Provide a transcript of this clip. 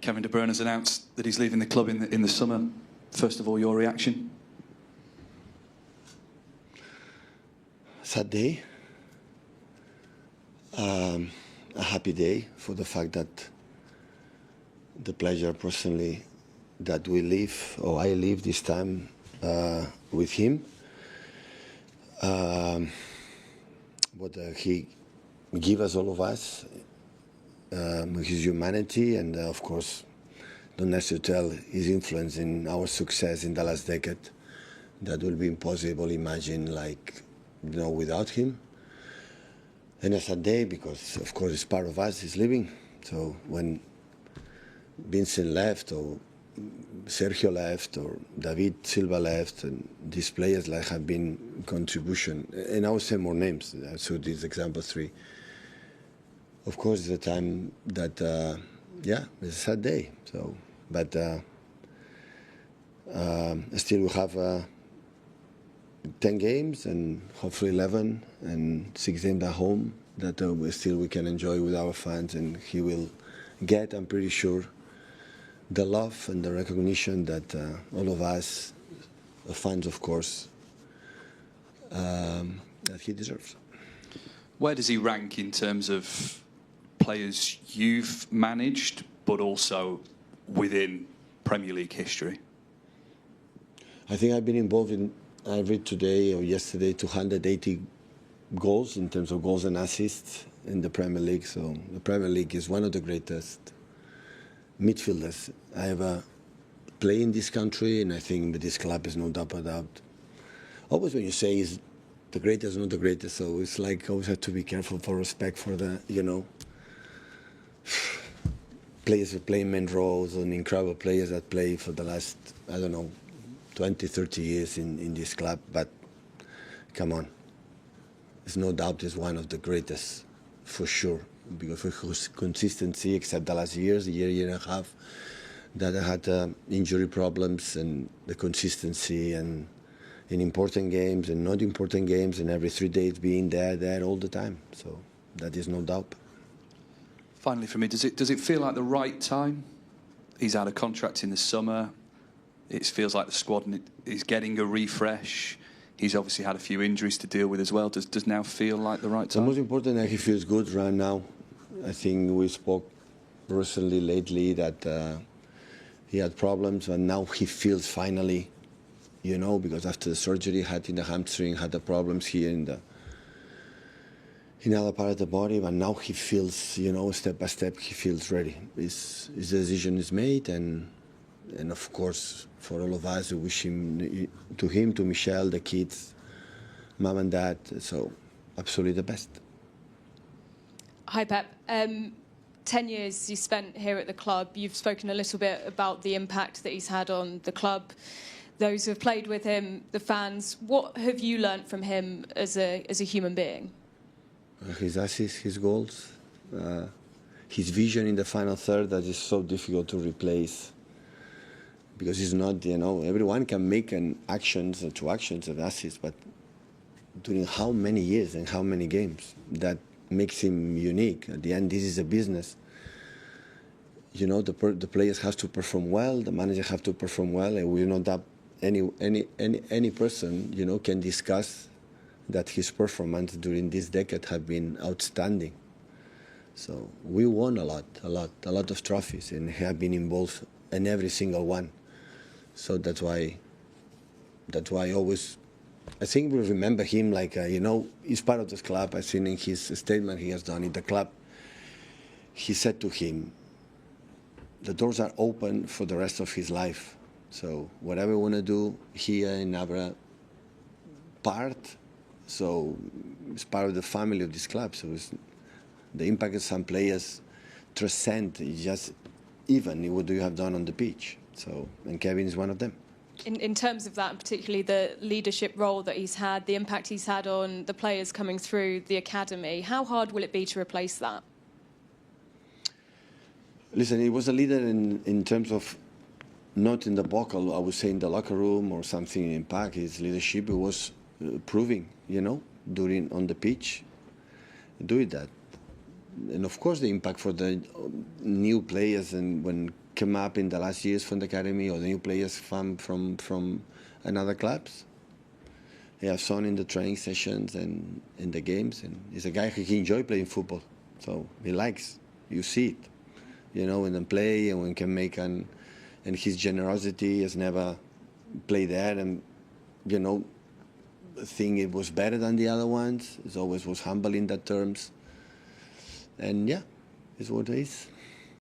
Kevin De Bruyne has announced that he's leaving the club in the summer. First of all, your reaction? Sad day. A happy day for the fact that the pleasure personally that we live, or I live this time with him. What he gave us, all of us, his humanity, and of course, don't necessarily tell his influence in our success in the last decade. That will be impossible to imagine, without him. And it's a day because, of course, it's part of us. He's living. So when Vincent left, or Sergio left, or David Silva left, and these players have been contribution, and I will say more names. So these example 3. Of course, it's a time that, it's a sad day. So, but still we have 10 games and hopefully 11 and 6 games at home that we can enjoy with our fans, and he will get, I'm pretty sure, the love and the recognition that all of us, the fans, of course, that he deserves. Where does he rank in terms of players you've managed, but also within Premier League history? I think I've been involved in, I read today or yesterday, 280 goals in terms of goals and assists in the Premier League. So the Premier League is one of the greatest midfielders I ever played in this country, and I think with this club is no doubt about that. Always when you say he's the greatest, not the greatest, so it's always have to be careful for respect for the, players who play main roles and incredible players that play for the last, 20, 30 years in this club. But come on, there's no doubt he's one of the greatest, for sure, because of his consistency, except the last year and a half, that I had injury problems, and the consistency, and in important games and not important games, and every 3 days being there all the time. So that is no doubt. Finally, for me, does it feel like the right time? He's out of contract in the summer. It feels like the squad is getting a refresh. He's obviously had a few injuries to deal with as well. Does now feel like the right time? The most important that he feels good right now. I think we spoke recently, lately, that he had problems, and now he feels finally, because after the surgery he had in the hamstring, had the problems here in other part of the body, but now he feels, step by step, he feels ready. His decision is made, and of course, for all of us, we wish him, to Michelle, the kids, mom and dad, so absolutely the best. Hi, Pep. 10 years you spent here at the club. You've spoken a little bit about the impact that he's had on the club, those who have played with him, the fans. What have you learnt from him as a human being? His assists, his goals, his vision in the final third that is so difficult to replace. Because he's not, everyone can make two actions of assists, but during how many years and how many games, that makes him unique. At the end, this is a business. The players have to perform well, the manager have to perform well, and we know that any person, can discuss that his performance during this decade have been outstanding. So we won a lot of trophies, and have been involved in every single one. So that's why always, I think we remember him he's part of this club. I think in his statement he has done in the club, he said to him, the doors are open for the rest of his life. So whatever we want to do here in our part, so it's part of the family of this club. So the impact of some players transcend just even what you have done on the pitch. So, and Kevin is one of them. In terms of that, and particularly the leadership role that he's had, the impact he's had on the players coming through the academy, how hard will it be to replace that? Listen, he was a leader in terms of not in the box, I would say in the locker room or something in impact. His leadership was proving, on the pitch, doing that. And of course the impact for the new players and when came up in the last years from the academy or the new players from another clubs. He has shown in the training sessions and in the games, and he's a guy who enjoys playing football, so he likes. You see it, when they play and when can make and his generosity has never played there, and think it was better than the other ones. It always was humble in that terms, and yeah, it's what it is.